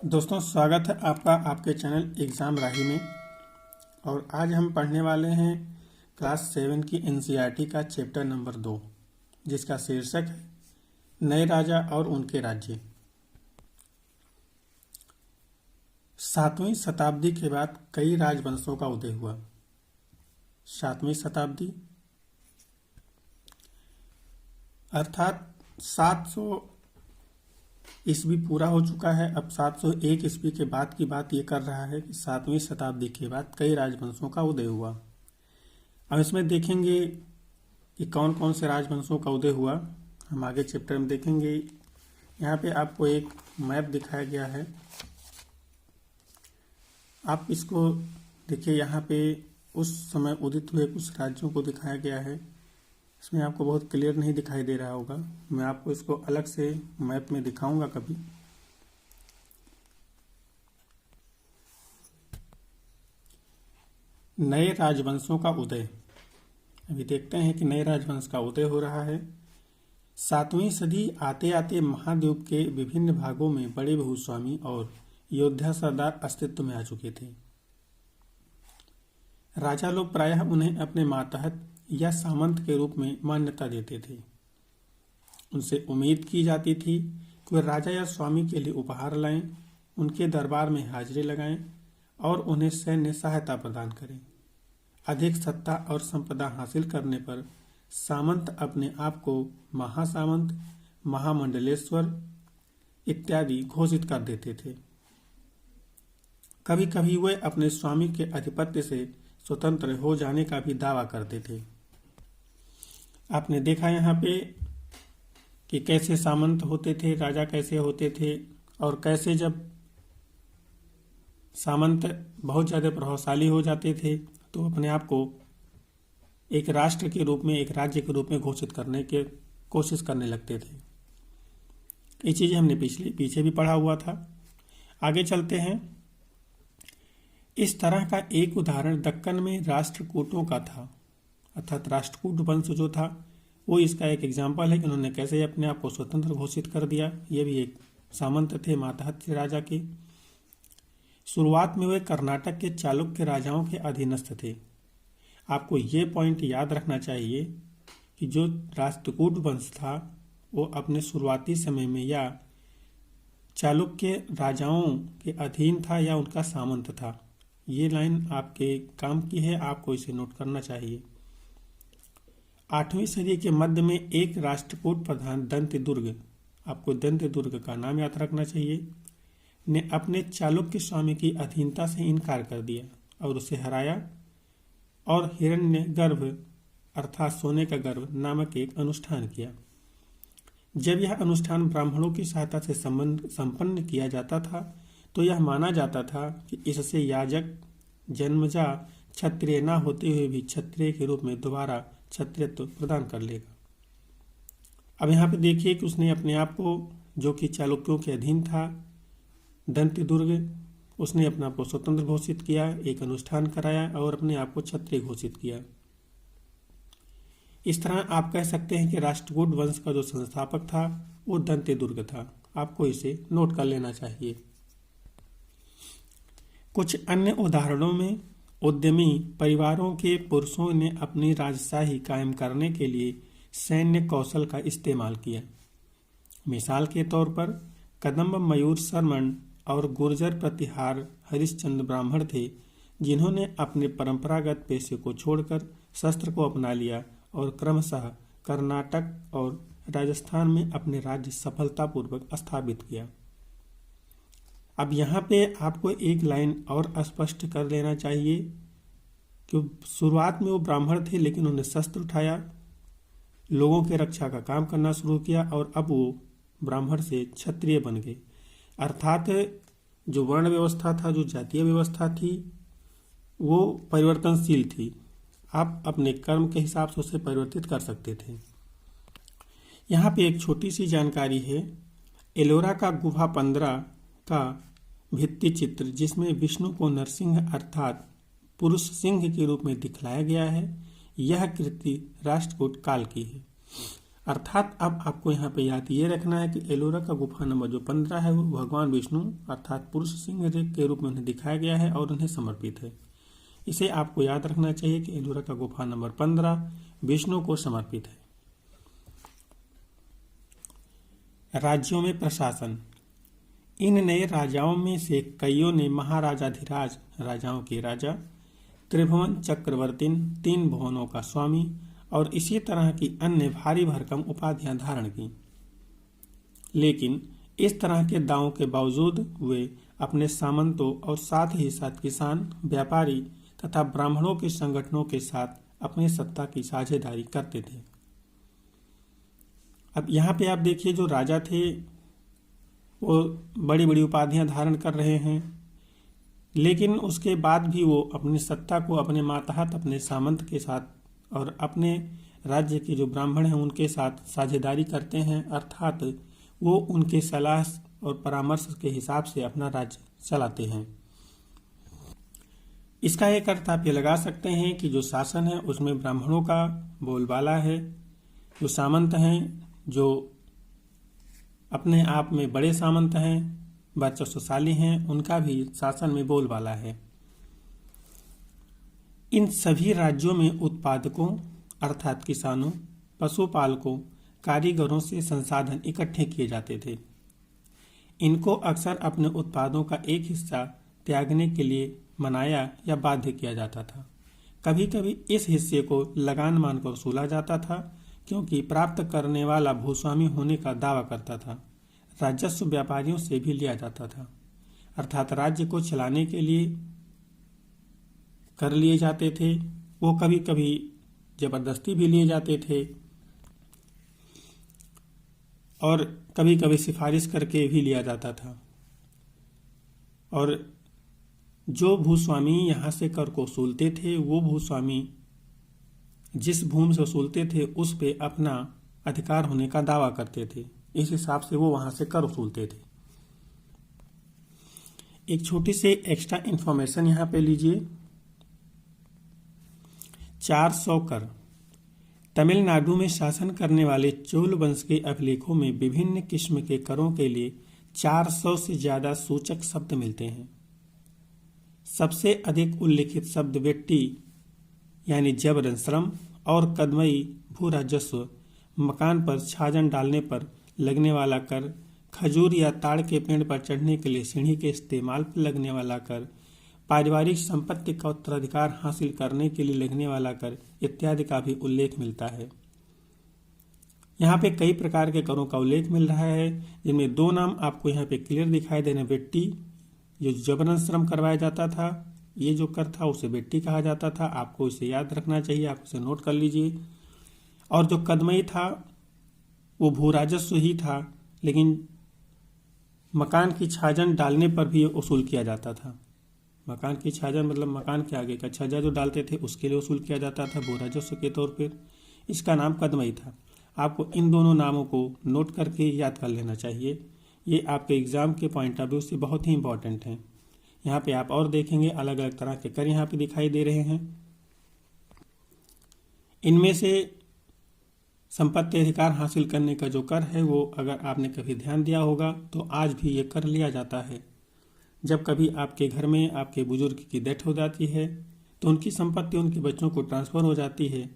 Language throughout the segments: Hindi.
दोस्तों, स्वागत है आपका आपके चैनल एग्ज़ाम राही में। और आज हम पढ़ने वाले हैं क्लास 7 की एनसीईआरटी का चैप्टर नंबर 2, जिसका शीर्षक है नए राजा और उनके राज्य। 7वीं शताब्दी के बाद कई राजवंशों का उदय हुआ। 7वीं शताब्दी अर्थात 700 ईस्वी पूरा हो चुका है। अब 701 ईस्वी के बाद की बात ये कर रहा है कि 7वीं शताब्दी के बाद कई राजवंशों का उदय हुआ। अब इसमें देखेंगे कि कौन कौन से राजवंशों का उदय हुआ, हम आगे चैप्टर में देखेंगे। यहाँ पे आपको एक मैप दिखाया गया है, आप इसको देखिए। यहाँ पे उस समय उदित हुए कुछ राज्यों को दिखाया गया है। इसमें आपको बहुत क्लियर नहीं दिखाई दे रहा होगा, मैं आपको इसको अलग से मैप में दिखाऊंगा कभी। नए राजवंशों का उदय। अभी देखते हैं कि नए राजवंश का उदय हो रहा है। 7वीं सदी आते आते महाद्वीप के विभिन्न भागों में बड़े भूस्वामी और योद्धा सरदार अस्तित्व में आ चुके थे। राजा लोग प्रायः उन्हें अपने मातहत या सामंत के रूप में मान्यता देते थे। उनसे उम्मीद की जाती थी कि वे राजा या स्वामी के लिए उपहार लाएं, उनके दरबार में हाजिरी लगाएं और उन्हें सैन्य सहायता प्रदान करें। अधिक सत्ता और संपदा हासिल करने पर सामंत अपने आप को महासामंत, महामंडलेश्वर इत्यादि घोषित कर देते थे। कभी कभी वे अपने स्वामी के आधिपत्य से स्वतंत्र हो जाने का भी दावा करते थे। आपने देखा यहाँ पे कि कैसे सामंत होते थे, राजा कैसे होते थे, और कैसे जब सामंत बहुत ज़्यादा प्रभावशाली हो जाते थे तो अपने आप को एक राष्ट्र के रूप में, एक राज्य के रूप में घोषित करने के कोशिश करने लगते थे। ये चीज़ें हमने पीछे भी पढ़ा हुआ था। आगे चलते हैं। इस तरह का एक उदाहरण दक्कन में राष्ट्रकूटों का था, अर्थात राष्ट्रकूट वंश जो था वो इसका एक एग्जाम्पल है कि उन्होंने कैसे अपने आप को स्वतंत्र घोषित कर दिया। ये भी एक सामंत थे, मातहत थे राजा के। शुरुआत में वे कर्नाटक के चालुक्य राजाओं के अधीनस्थ थे। आपको ये पॉइंट याद रखना चाहिए कि जो राष्ट्रकूट वंश था वो अपने शुरुआती समय में या चालुक्य राजाओं के अधीन था या उनका सामंत था। ये लाइन आपके काम की है, आपको इसे नोट करना चाहिए। 8वीं सदी के मध्य में एक राष्ट्रकूट प्रधान दंत्यदुर्ग, आपको दंत्यदुर्ग का नाम याद रखना चाहिए, ने अपने चालुक्य स्वामी की अधीनता से इनकार कर दिया और उसे हराया और हिरण्यगर्भ अर्थात सोने का गर्भ नामक एक अनुष्ठान किया। जब यह अनुष्ठान ब्राह्मणों की सहायता से संपन्न किया जाता था तो यह माना जाता था कि इससे याजक जन्मजा क्षत्रिय न होते हुए भी क्षत्रिय के रूप में दोबारा क्षत्रियत्व प्रदान कर लेगा। अब यहाँ पे देखिए कि उसने अपने आप को, जो कि चालुक्यों के अधीन था, दंत्यदुर्ग, उसने अपने आप को स्वतंत्र घोषित किया, एक अनुष्ठान कराया और अपने आप को क्षत्रिय घोषित किया। इस तरह आप कह सकते हैं कि राष्ट्रकूट वंश का जो संस्थापक था वो दंत्यदुर्ग था। आपको इसे नोट कर लेना चाहिए। कुछ अन्य उदाहरणों में उद्यमी परिवारों के पुरुषों ने अपनी राजशाही कायम करने के लिए सैन्य कौशल का इस्तेमाल किया। मिसाल के तौर पर कदम्ब मयूर शर्मन और गुर्जर प्रतिहार हरिश्चंद्र ब्राह्मण थे, जिन्होंने अपने परंपरागत पेशे को छोड़कर शस्त्र को अपना लिया और क्रमशः कर्नाटक और राजस्थान में अपने राज्य सफलतापूर्वक स्थापित किया। अब यहाँ पे आपको एक लाइन और स्पष्ट कर लेना चाहिए कि शुरुआत में वो ब्राह्मण थे, लेकिन उन्होंने शस्त्र उठाया, लोगों के रक्षा का काम करना शुरू किया और अब वो ब्राह्मण से क्षत्रिय बन गए। अर्थात जो वर्ण व्यवस्था था, जो जातीय व्यवस्था थी, वो परिवर्तनशील थी। आप अपने कर्म के हिसाब से उसे परिवर्तित कर सकते थे। यहाँ पे एक छोटी सी जानकारी है। एलोरा का गुफा 15 का भित्ति चित्र, जिसमें विष्णु को नरसिंह अर्थात पुरुष सिंह के रूप में दिखलाया गया है, यह कृति राष्ट्रकूट काल की है। अर्थात अब आपको यहाँ पे याद ये रखना है कि एलोरा का गुफा नंबर जो 15 है वो भगवान विष्णु अर्थात पुरुष सिंह के रूप में उन्हें दिखाया गया है और उन्हें समर्पित है। इसे आपको याद रखना चाहिए कि एलोरा का गुफा नंबर 15 विष्णु को समर्पित है। राज्यों में प्रशासन। इन नए राजाओं में से कईयों ने महाराजाधिराज राजाओं के राजा, त्रिभुवन चक्रवर्तीन, 3 भुवनों का स्वामी और इसी तरह की अन्य भारी भरकम उपाधियां धारण की। लेकिन इस तरह के दावों के बावजूद वे अपने सामंतों और साथ ही साथ किसान, व्यापारी तथा ब्राह्मणों के संगठनों के साथ अपनी सत्ता की साझेदारी करते थे। अब यहाँ पे आप देखिए, जो राजा थे वो बड़ी बड़ी उपाधियां धारण कर रहे हैं, लेकिन उसके बाद भी वो अपनी सत्ता को अपने मातहत अपने सामंत के साथ और अपने राज्य के जो ब्राह्मण हैं उनके साथ साझेदारी करते हैं, अर्थात वो उनके सलाह और परामर्श के हिसाब से अपना राज्य चलाते हैं। इसका एक अर्थ आप ये लगा सकते हैं कि जो शासन है उसमें ब्राह्मणों का बोलबाला है, जो सामंत हैं, जो अपने आप में बड़े सामंत हैं, वर्चस्वशाली हैं, उनका भी शासन में बोलबाला है। इन सभी राज्यों में उत्पादकों अर्थात किसानों, पशुपालकों, कारीगरों से संसाधन इकट्ठे किए जाते थे। इनको अक्सर अपने उत्पादों का एक हिस्सा त्यागने के लिए मनाया या बाध्य किया जाता था। कभी कभी इस हिस्से को लगान मानकर वसूला जाता था, क्योंकि प्राप्त करने वाला भूस्वामी होने का दावा करता था। राजस्व व्यापारियों से भी लिया जाता था, अर्थात राज्य को चलाने के लिए कर लिए जाते थे। वो कभी कभी जबरदस्ती भी लिए जाते थे और कभी कभी सिफारिश करके भी लिया जाता था। और जो भूस्वामी यहाँ से कर को वसूलते थे, वो भूस्वामी जिस भूमि से वसूलते थे उस पे अपना अधिकार होने का दावा करते थे। इस हिसाब से वो वहां से कर वसूलते थे। एक छोटी सी एक्स्ट्रा इंफॉर्मेशन यहाँ पे लीजिए। 400 कर। तमिलनाडु में शासन करने वाले चोल वंश के अभिलेखों में विभिन्न किस्म के करों के लिए 400 से ज्यादा सूचक शब्द मिलते हैं। सबसे अधिक उल्लिखित शब्द वेट्टी यानी जबरन श्रम और कदमई भू राजस्व, मकान पर छाजन डालने पर लगने वाला कर, खजूर या ताड़ के पेड़ पर चढ़ने के लिए सीढ़ी के इस्तेमाल पर लगने वाला कर, पारिवारिक संपत्ति का उत्तराधिकार हासिल करने के लिए लगने वाला कर इत्यादि का भी उल्लेख मिलता है। यहाँ पे कई प्रकार के करों का उल्लेख मिल रहा है, जिनमें 2 नाम आपको यहाँ पे क्लियर दिखाई दे रहे हैं। वेट्टी, जो जबरन श्रम करवाया जाता था, ये जो कर था उसे वेट्टी कहा जाता था। आपको इसे याद रखना चाहिए, आप इसे नोट कर लीजिए। और जो कदमई था वो भू राजस्व ही था, लेकिन मकान की छाजन डालने पर भी वसूल किया जाता था। मकान की छाजन मतलब मकान के आगे का छज्जा जो डालते थे उसके लिए वसूल किया जाता था भू राजस्व के तौर पर। इसका नाम कदमई था। आपको इन दोनों नामों को नोट करके याद कर लेना चाहिए। ये आपके एग्जाम के पॉइंट ऑफ व्यू से बहुत ही इंपॉर्टेंट हैं। यहाँ पे आप और देखेंगे अलग अलग तरह के कर यहाँ पे दिखाई दे रहे हैं। इनमें से संपत्ति अधिकार हासिल करने का जो कर है वो अगर आपने कभी ध्यान दिया होगा तो आज भी ये कर लिया जाता है। जब कभी आपके घर में आपके बुजुर्ग की डेथ हो जाती है तो उनकी संपत्ति उनके बच्चों को ट्रांसफर हो जाती है,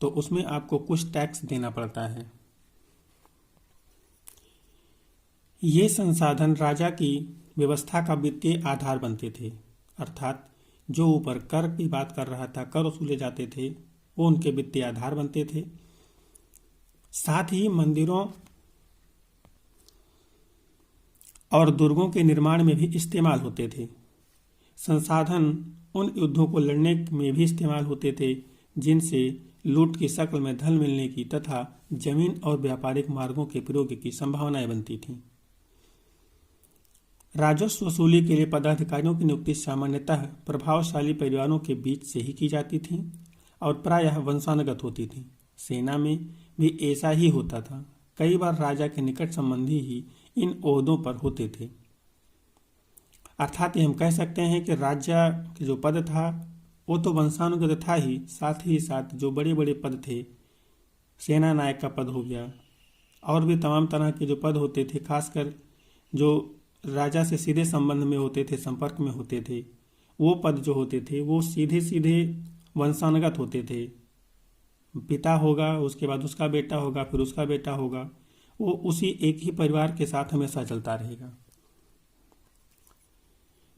तो उसमें आपको कुछ टैक्स देना पड़ता है। ये संसाधन राजा की व्यवस्था का वित्तीय आधार बनते थे, अर्थात जो ऊपर कर की बात कर रहा था, कर वसूले जाते थे, वो उनके वित्तीय आधार बनते थे। साथ ही मंदिरों और दुर्गों के निर्माण में भी इस्तेमाल होते थे। संसाधन उन युद्धों को लड़ने में भी इस्तेमाल होते थे जिनसे लूट की शक्ल में धन मिलने की तथा जमीन और व्यापारिक मार्गों के प्रयोग की संभावनाएं बनती थीं। राजस्व वसूली के लिए पदाधिकारियों की नियुक्ति सामान्यतः प्रभावशाली परिवारों के बीच से ही की जाती थी और प्रायः वंशानुगत होती थी। सेना में भी ऐसा ही होता था। कई बार राजा के निकट संबंधी ही इन ओहदों पर होते थे। अर्थात हम कह सकते हैं कि राजा के जो पद था वो तो वंशानुगत था ही, साथ ही साथ जो बड़े बड़े पद थे सेना नायक का पद हो गया, और भी तमाम तरह के जो पद होते थे, खासकर जो राजा से सीधे संबंध में होते थे, संपर्क में होते थे, वो पद जो होते थे वो सीधे सीधे वंशानुगत होते थे। पिता होगा, उसके बाद उसका बेटा होगा, फिर उसका बेटा होगा, वो उसी एक ही परिवार के साथ हमेशा चलता रहेगा।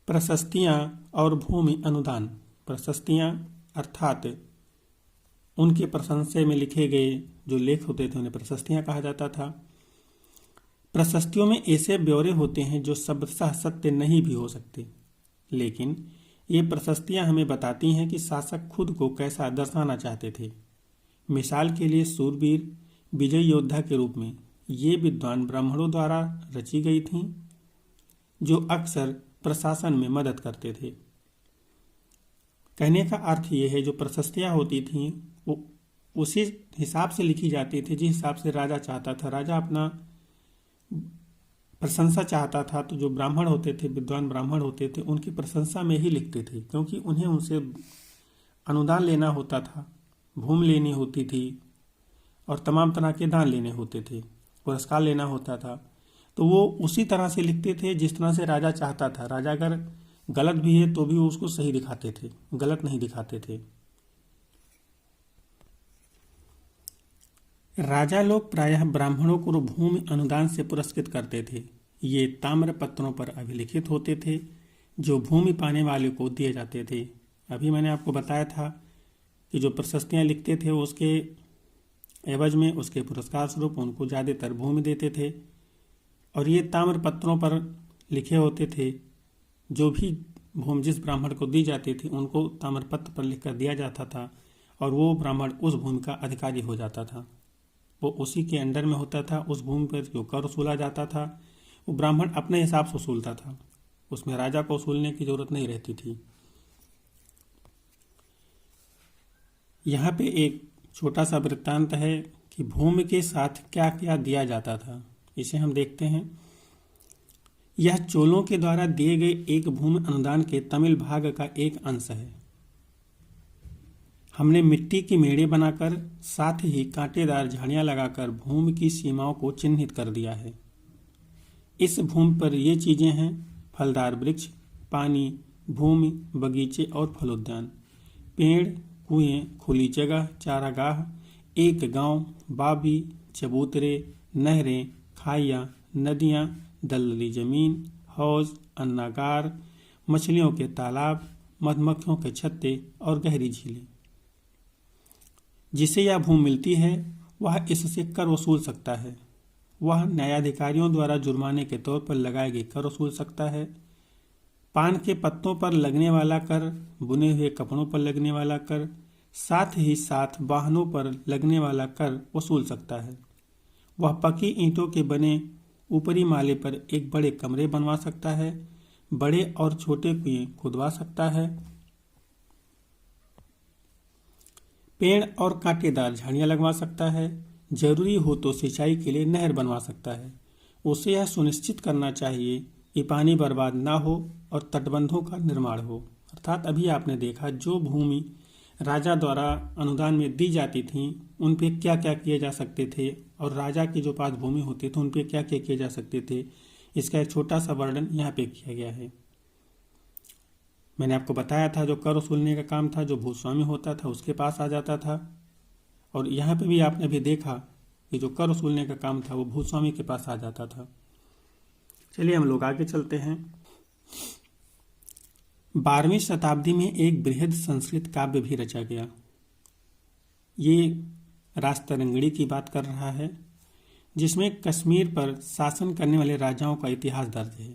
प्रशस्तियां और भूमि अनुदान। प्रशस्तियां अर्थात उनके प्रशंसा में लिखे गए जो लेख होते थे उन्हें प्रशस्तियां कहा जाता था। प्रशस्तियों में ऐसे ब्यौरे होते हैं जो शब्दशः सत्य नहीं भी हो सकते, लेकिन ये प्रशस्तियां हमें बताती हैं कि शासक खुद को कैसा दर्शाना चाहते थे। मिसाल के लिए सूरवीर विजय योद्धा के रूप में ये विद्वान ब्राह्मणों द्वारा रची गई थीं, जो अक्सर प्रशासन में मदद करते थे। कहने का अर्थ ये है, जो प्रशस्तियां होती थीं वो उसी हिसाब से लिखी जाती थी जिस हिसाब से राजा चाहता था। राजा अपना प्रशंसा चाहता था तो जो ब्राह्मण होते थे, विद्वान ब्राह्मण होते थे, उनकी प्रशंसा में ही लिखते थे, क्योंकि उन्हें उनसे अनुदान लेना होता था, भूमि लेनी होती थी और तमाम तरह के दान लेने होते थे, पुरस्कार लेना होता था। तो वो उसी तरह से लिखते थे जिस तरह से राजा चाहता था। राजा अगर गलत भी है तो भी वो उसको सही दिखाते थे, गलत नहीं दिखाते थे। राजा लोग प्रायः ब्राह्मणों को भूमि अनुदान से पुरस्कृत करते थे। ये ताम्र पत्रों पर अभिलिखित होते थे जो भूमि पाने वाले को दिए जाते थे। अभी मैंने आपको बताया था कि जो प्रशस्तियां लिखते थे उसके एवज में, उसके पुरस्कार स्वरूप उनको ज़्यादातर भूमि देते थे। और ये ताम्र पत्रों पर लिखे होते थे। जो भी भूमि जिस ब्राह्मण को दी जाती थी उनको ताम्रपत्र पर लिखकर दिया जाता था और वो ब्राह्मण उस भूमि का अधिकारी हो जाता था, वो उसी के अंडर में होता था। उस भूमि पर जो कर वसूला जाता था वो ब्राह्मण अपने हिसाब से वसूलता था, उसमें राजा को वसूलने की जरूरत नहीं रहती थी। यहाँ पे एक छोटा सा वृत्तांत है कि भूमि के साथ क्या क्या दिया जाता था, इसे हम देखते हैं। यह चोलों के द्वारा दिए गए एक भूमि अनुदान के तमिल भाग का एक अंश है। हमने मिट्टी की मेड़े बनाकर साथ ही कांटेदार झाड़ियां लगाकर भूमि की सीमाओं को चिन्हित कर दिया है। इस भूमि पर ये चीजें हैं: फलदार वृक्ष, पानी, भूमि, बगीचे और फलोद्यान, पेड़, कुएं, खुली जगह, चारागाह, एक गांव, बावी, चबूतरे, नहरें, खाइयां, नदियां, दलदली जमीन, हौज, अन्नागार, मछलियों के तालाब, मधुमक्खियों के छत्ते और गहरी झीलें। जिसे यह भूमि मिलती है वह इससे कर वसूल सकता है। वह न्यायाधिकारियों द्वारा जुर्माने के तौर पर लगाए गए कर वसूल सकता है। पान के पत्तों पर लगने वाला कर, बुने हुए कपड़ों पर लगने वाला कर, साथ ही साथ वाहनों पर लगने वाला कर वसूल सकता है। वह पक्की ईंटों के बने ऊपरी माले पर एक बड़े कमरे बनवा सकता है, बड़े और छोटे कुएं खुदवा सकता है, पेड़ और कांटेदार झाड़ियां लगवा सकता है, जरूरी हो तो सिंचाई के लिए नहर बनवा सकता है। उसे यह सुनिश्चित करना चाहिए कि पानी बर्बाद ना हो और तटबंधों का निर्माण हो। अर्थात अभी आपने देखा जो भूमि राजा द्वारा अनुदान में दी जाती थी उन पे क्या क्या किए जा सकते थे और राजा के जो पास भूमि होती थी उन पे क्या क्या किए जा सकते थे, इसका एक छोटा सा वर्णन यहाँ पे किया गया है। मैंने आपको बताया था जो कर वसूलने का काम था जो भूस्वामी होता था उसके पास आ जाता था, और यहाँ पे भी आपने भी देखा कि जो कर वसूलने का काम था वो भूस्वामी के पास आ जाता था। चलिए हम लोग आगे चलते हैं। 12वीं शताब्दी में एक बृहद संस्कृत काव्य भी रचा गया। ये राजतरंगिणी की बात कर रहा है, जिसमें कश्मीर पर शासन करने वाले राजाओं का इतिहास दर्ज है।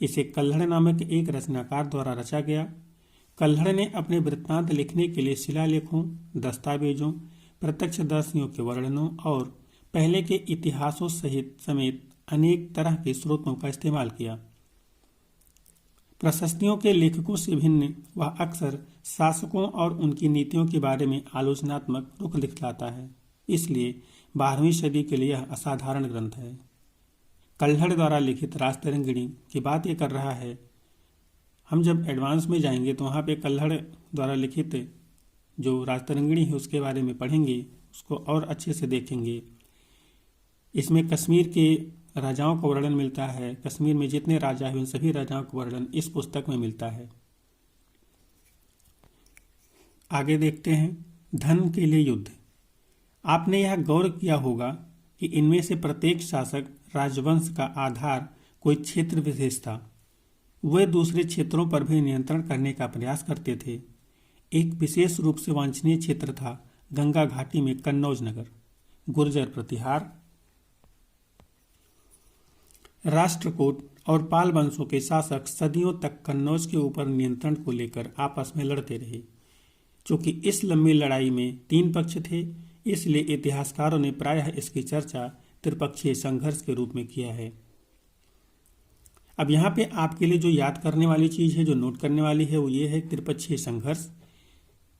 इसे कल्हड़ नामक एक रचनाकार द्वारा रचा गया। कल्हड़ ने अपने वृत्तांत लिखने के लिए शिलालेखों, दस्तावेजों, प्रत्यक्षदर्शियों के वर्णनों और पहले के इतिहासों समेत अनेक तरह के स्रोतों का इस्तेमाल किया। प्रशस्तियों के लेखकों से भिन्न वह अक्सर शासकों और उनकी नीतियों के बारे में आलोचनात्मक रुख दिखलाता है। इसलिए 12वीं सदी के लिए यह असाधारण ग्रंथ है। कल्हड़ द्वारा लिखित राजतरंगिणी की बात ये कर रहा है। हम जब एडवांस में जाएंगे तो वहाँ पे कल्हड़ द्वारा लिखित जो राजतरंगिणी है उसके बारे में पढ़ेंगे, उसको और अच्छे से देखेंगे। इसमें कश्मीर के राजाओं का वर्णन मिलता है। कश्मीर में जितने राजा हैं उन सभी राजाओं का वर्णन इस पुस्तक में मिलता है। आगे देखते हैं, धन के लिए युद्ध। आपने यह गौर किया होगा कि इनमें से प्रत्येक शासक राजवंश का आधार कोई क्षेत्र विशेष था। वे दूसरे क्षेत्रों पर भी नियंत्रण करने का प्रयास करते थे। एक विशेष रूप से वांछनीय क्षेत्र था गंगा घाटी में कन्नौज नगर। गुर्जर प्रतिहार, राष्ट्रकूट और पाल वंशों के शासक सदियों तक कन्नौज के ऊपर नियंत्रण को लेकर आपस में लड़ते रहे। चूंकि इस लंबी लड़ाई में 3 पक्ष थे, इसलिए इतिहासकारों ने प्रायः इसकी चर्चा त्रिपक्षीय संघर्ष के रूप में किया है। अब यहाँ पे आपके लिए जो याद करने वाली चीज है, जो नोट करने वाली है, वो ये है त्रिपक्षीय संघर्ष।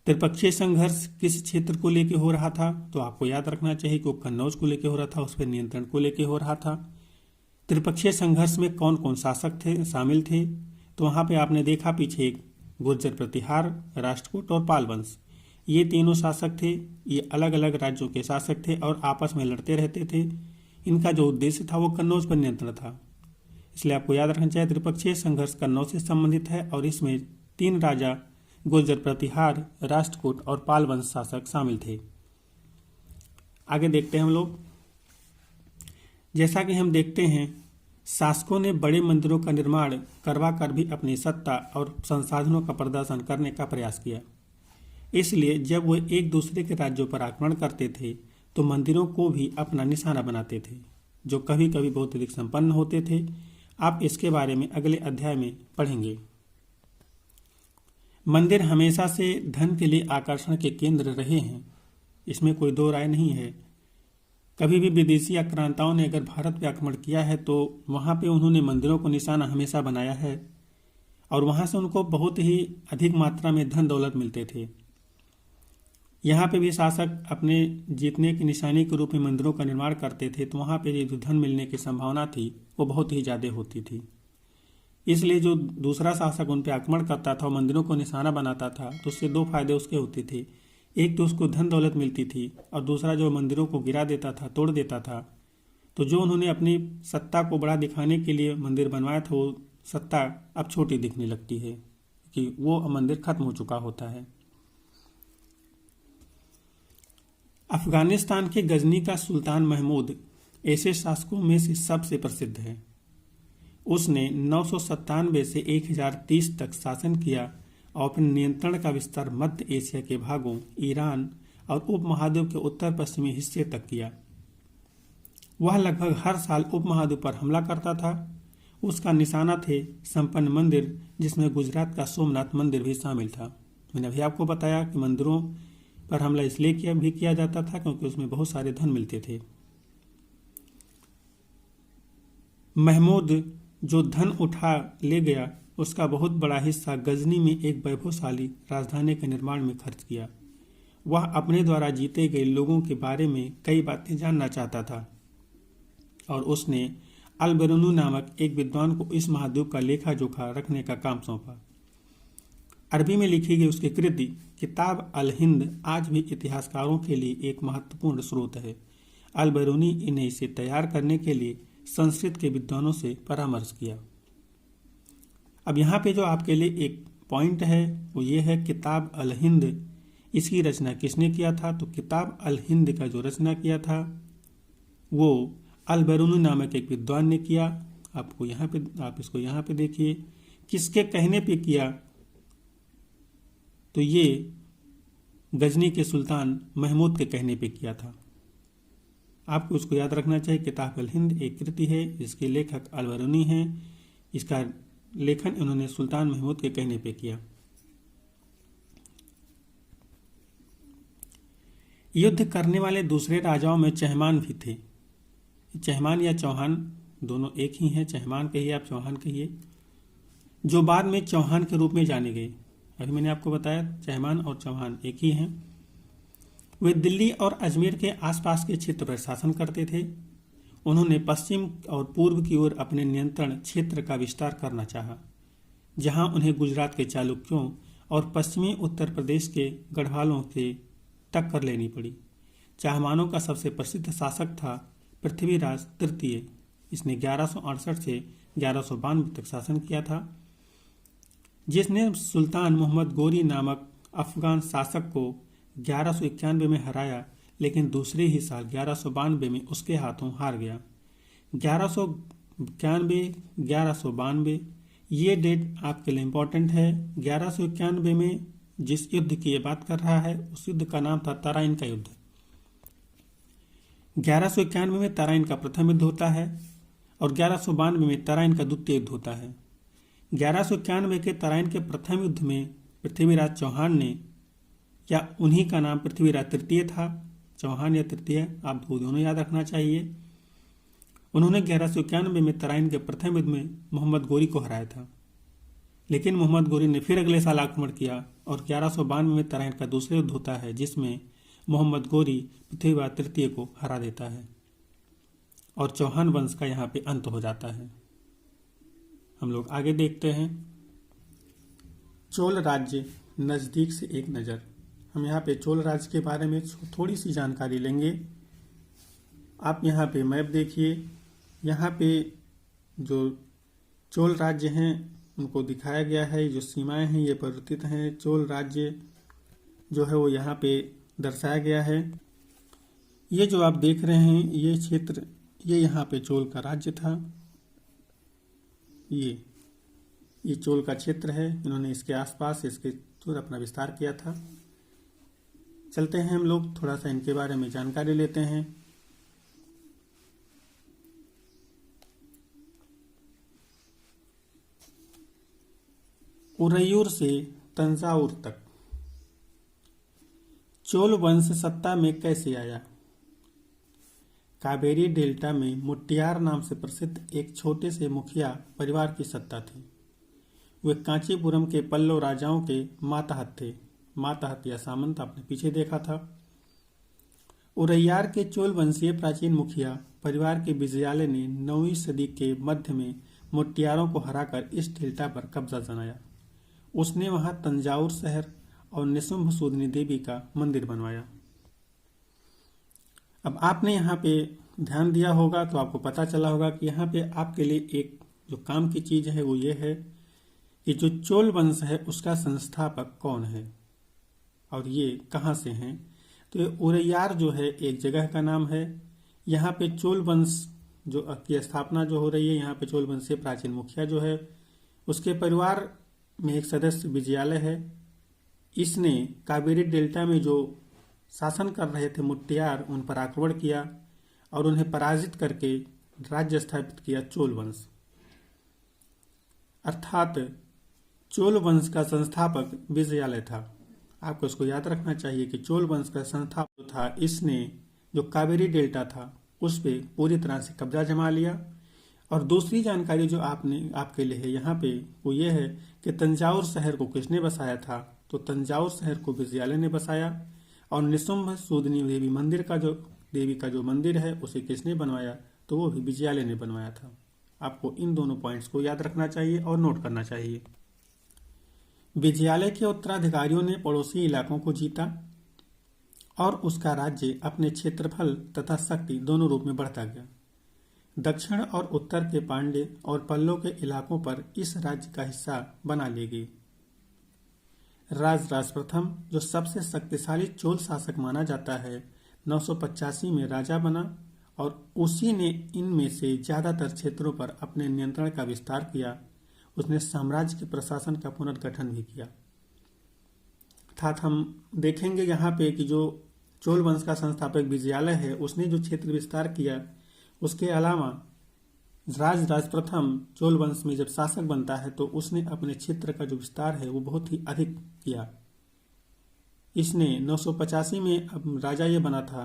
त्रिपक्षीय संघर्ष किस क्षेत्र को लेकर हो रहा था, तो आपको याद रखना चाहिए कि वो कन्नौज को लेकर हो रहा था, उस पर नियंत्रण को लेकर हो रहा था। त्रिपक्षीय संघर्ष में कौन कौन शासक थे, शामिल थे, तो वहां पे आपने देखा पीछे एक गुर्जर प्रतिहार, राष्ट्रकूट और पाल वंश, ये तीनों शासक थे। ये अलग अलग राज्यों के शासक थे और आपस में लड़ते रहते थे। इनका जो उद्देश्य था वो कन्नौज पर नियंत्रण था। इसलिए आपको याद रखना चाहिए त्रिपक्षीय संघर्ष कन्नौज से संबंधित है और इसमें 3 राजा गुर्जर प्रतिहार, राष्ट्रकूट और पाल वंश शासक शामिल थे। आगे देखते हैं हम लोग। जैसा कि हम देखते हैं, शासकों ने बड़े मंदिरों का निर्माण करवा कर भी अपनी सत्ता और संसाधनों का प्रदर्शन करने का प्रयास किया। इसलिए जब वे एक दूसरे के राज्यों पर आक्रमण करते थे तो मंदिरों को भी अपना निशाना बनाते थे, जो कभी कभी बहुत अधिक संपन्न होते थे। आप इसके बारे में अगले अध्याय में पढ़ेंगे। मंदिर हमेशा से धन के लिए आकर्षण के केंद्र रहे हैं, इसमें कोई दो राय नहीं है। कभी भी विदेशी आक्रांताओं ने अगर भारत पे आक्रमण किया है तो वहाँ पे उन्होंने मंदिरों को निशाना हमेशा बनाया है और वहाँ से उनको बहुत ही अधिक मात्रा में धन दौलत मिलते थे। यहाँ पे भी शासक अपने जीतने की निशानी के रूप में मंदिरों का निर्माण करते थे, तो वहाँ पे जो धन मिलने की संभावना थी वो बहुत ही ज़्यादा होती थी। इसलिए जो दूसरा शासक उन पर आक्रमण करता था और मंदिरों को निशाना बनाता था, तो उससे 2 फायदे उसके होते थे। एक तो उसको धन दौलत मिलती थी और दूसरा जो मंदिरों को गिरा देता था, तोड़ देता था, तो जो उन्होंने अपनी सत्ता को बड़ा दिखाने के लिए मंदिर बनवाया था वो सत्ता अब छोटी दिखने लगती है कि वो मंदिर खत्म हो चुका होता है। अफगानिस्तान के गजनी का सुल्तान महमूद ऐसे शासकों में से सबसे प्रसिद्ध है। उसने 997 से 1030 तक शासन किया और अपने नियंत्रण का विस्तार मध्य एशिया के भागों, ईरान और उपमहाद्वीप के उत्तर पश्चिमी हिस्से तक किया। वह लगभग हर साल उपमहाद्वीप पर हमला करता था। उसका निशाना थे संपन्न मंदिर, जिसमें गुजरात का सोमनाथ मंदिर भी शामिल था। मैंने अभी आपको बताया कि मंदिरों पर हमला इसलिए किया जाता था क्योंकि उसमें बहुत सारे धन मिलते थे। महमूद जो धन उठा ले गया, उसका बहुत बड़ा हिस्सा गजनी में एक वैभवशाली राजधानी के निर्माण में खर्च किया। वह अपने द्वारा जीते गए लोगों के बारे में कई बातें जानना चाहता था और उसने अल-बेरूनी नामक एक विद्वान को इस महाद्वीप का लेखा जोखा रखने का काम सौंपा। अरबी में लिखी गई उसकी कृति किताब अल-हिंद आज भी इतिहासकारों के लिए एक महत्वपूर्ण स्रोत है। अल-बेरूनी ने इसे तैयार करने के लिए संस्कृत के विद्वानों से परामर्श किया। अब यहाँ पे जो आपके लिए एक पॉइंट है वो ये है किताब अल-हिंद। इसकी रचना किसने किया था, तो किताब अल-हिंद का जो रचना किया था वो अल-बेरूनी नामक एक विद्वान ने किया। आपको यहाँ पे, आप इसको यहाँ पे देखिए, किसके कहने पे किया, तो ये गजनी के सुल्तान महमूद के कहने पे किया था। आपको उसको याद रखना चाहिए। किताब अल-हिंद एक कृति है जिसके लेखक अल-बेरूनी हैं। इसका लेखन इन्होंने सुल्तान महमूद के कहने पे किया। युद्ध करने वाले दूसरे राजाओं में चहमान भी थे। चहमान या चौहान दोनों एक ही हैं, चहमान कहिए आप चौहान कहिए, जो बाद में चौहान के रूप में जाने गए। अभी मैंने आपको बताया चहमान और चौहान एक ही हैं। वे दिल्ली और अजमेर के आसपास के क्षेत्र पर शासन करते थे। उन्होंने पश्चिम और पूर्व की ओर अपने नियंत्रण क्षेत्र का विस्तार करना चाहा, जहां उन्हें गुजरात के चालुक्यों और पश्चिमी उत्तर प्रदेश के गढ़वालों से टक्कर लेनी पड़ी। चाहमानों का सबसे प्रसिद्ध शासक था पृथ्वीराज तृतीय। इसने 1168 से 1192 तक शासन किया था, जिसने सुल्तान मोहम्मद गोरी नामक अफगान शासक को 1191 में हराया, लेकिन दूसरे ही साल 1192 में उसके हाथों हार गया। 1191, 1192 ये डेट आपके लिए इम्पोर्टेंट है। 1191 में जिस युद्ध की ये बात कर रहा है उस युद्ध का नाम था तराइन का युद्ध। 1191 में तराइन का प्रथम युद्ध होता है और 1192 में तराइन का द्वितीय युद्ध होता है। 1191 के तराइन के प्रथम युद्ध में पृथ्वीराज चौहान ने, या उन्हीं का नाम पृथ्वीराज तृतीय था, चौहान या तृतीय आपको दोनों याद रखना चाहिए, उन्होंने 1191 में तराइन के प्रथम युद्ध में मोहम्मद गोरी को हराया था। लेकिन मोहम्मद गोरी ने फिर अगले साल आक्रमण किया और 1192 में तराइन का दूसरा युद्ध होता है, जिसमें मोहम्मद गोरी पृथ्वीराज तृतीय को हरा देता है और चौहान वंश का यहाँ पे अंत हो जाता है। हम लोग आगे देखते हैं। चोल राज्य नज़दीक से एक नज़र। हम यहाँ पे चोल राज्य के बारे में थोड़ी सी जानकारी लेंगे। आप यहाँ पे मैप देखिए, यहाँ पे जो चोल राज्य हैं उनको दिखाया गया है, जो सीमाएं हैं ये परिवर्तित हैं। चोल राज्य जो है वो यहाँ पे दर्शाया गया है। ये जो आप देख रहे हैं ये क्षेत्र, ये यहाँ पे चोल का राज्य था। ये चोल का क्षेत्र है, इन्होंने इसके आसपास इसके थोड़ा अपना विस्तार किया था। चलते हैं हम लोग थोड़ा सा इनके बारे में जानकारी लेते हैं। उरैयूर से तंजावुर तक चोल वंश सत्ता में कैसे आया? कावेरी डेल्टा में मुट्टियार नाम से प्रसिद्ध एक छोटे से मुखिया परिवार की सत्ता थी। वे कांचीपुरम के पल्लव राजाओं के मातहत थे। मातहत या सामंत आपने पीछे देखा था। उरैयार के चोल वंशीय प्राचीन मुखिया परिवार के विजयालय ने 9वीं सदी के मध्य में मुट्टियारों को हराकर इस डेल्टा पर कब्जा जमाया। उसने वहां तंजावुर शहर और निशुंभ सूदनी देवी का मंदिर बनवाया। अब आपने यहाँ पे ध्यान दिया होगा तो आपको पता चला होगा कि यहाँ पे आपके लिए एक जो काम की चीज है वो ये है कि जो चोल वंश है उसका संस्थापक कौन है और ये कहाँ से हैं। तो ये उरैयार जो है एक जगह का नाम है। यहाँ पे चोल वंश जो की स्थापना जो हो रही है, यहाँ पे चोल वंश से प्राचीन मुखिया जो है उसके परिवार में एक सदस्य विजयालय है। इसने कावेरी डेल्टा में जो शासन कर रहे थे मुट्टियार, उन पर आक्रमण किया और उन्हें पराजित करके राज्य स्थापित किया चोल वंश। अर्थात चोल वंश का संस्थापक विजयालय था। आपको इसको याद रखना चाहिए कि चोल वंश का संस्थापक था, इसने जो कावेरी डेल्टा था उस पे पूरी तरह से कब्जा जमा लिया। और दूसरी जानकारी जो आपके लिए है यहाँ पे वो ये है कि तंजावुर शहर को किसने बसाया था? तो तंजावुर शहर को विजयालय ने बसाया। और निशुंभ सूदनी देवी का जो मंदिर है उसे किसने बनवाया? तो वो भी विजयालय ने बनवाया था। आपको इन दोनों पॉइंट्स को याद रखना चाहिए और नोट करना चाहिए। विजयालय के उत्तराधिकारियों ने पड़ोसी इलाकों को जीता और उसका राज्य अपने क्षेत्रफल तथा शक्ति दोनों रूप में बढ़ता गया। दक्षिण और उत्तर के पांड्य और पल्लव के इलाकों पर इस राज्य का हिस्सा बना ली गई। राज प्रथम जो सबसे शक्तिशाली चोल शासक माना जाता है 985 में राजा बना और उसी ने इनमें से ज्यादातर क्षेत्रों पर अपने नियंत्रण का विस्तार किया। उसने साम्राज्य के प्रशासन का पुनर्गठन भी किया। अर्थात हम देखेंगे यहाँ पे कि जो चोल वंश का संस्थापक विजयालय है उसने जो क्षेत्र विस्तार किया, उसके अलावा राज प्रथम चोल वंश में जब शासक बनता है तो उसने अपने क्षेत्र का जो विस्तार है वो बहुत ही अधिक किया। इसने 985 में अब राजा ये बना था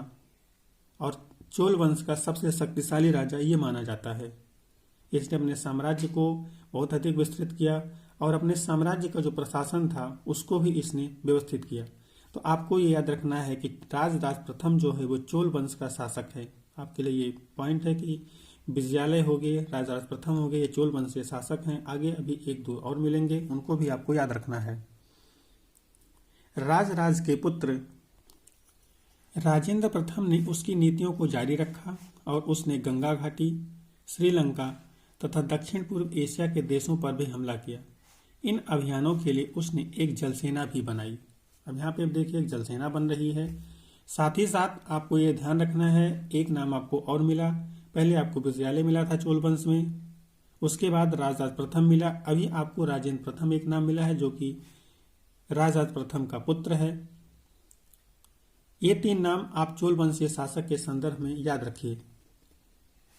और चोल वंश का सबसे शक्तिशाली राजा ये माना जाता है। इसने अपने साम्राज्य को बहुत अधिक विस्तृत किया और अपने साम्राज्य का जो प्रशासन था उसको भी इसने व्यवस्थित किया। तो आपको ये याद रखना है कि राज प्रथम जो है वो चोल वंश का शासक है। आपके लिए ये पॉइंट है कि विजयालय हो गए, राज प्रथम हो गए, ये चोल वंश के शासक हैं। आगे अभी एक दो और मिलेंगे, उनको भी आपको याद रखना है। राज के पुत्र राजेंद्र प्रथम ने उसकी नीतियों को जारी रखा और उसने गंगा घाटी, श्रीलंका तथा दक्षिण पूर्व एशिया के देशों पर भी हमला किया। इन अभियानों के लिए उसने एक जलसेना भी बनाई। अब यहाँ पे अब देखिए एक जलसेना बन रही है। साथ ही साथ आपको ये ध्यान रखना है, एक नाम आपको और मिला। पहले आपको विजयालय मिला था चोल वंश में, उसके बाद राजराज प्रथम मिला। अभी आपको राजेंद्र प्रथम एक नाम मिला है जो कि राजराज प्रथम का पुत्र है। ये तीन नाम आप चोल वंशीय शासक के संदर्भ में याद रखिए।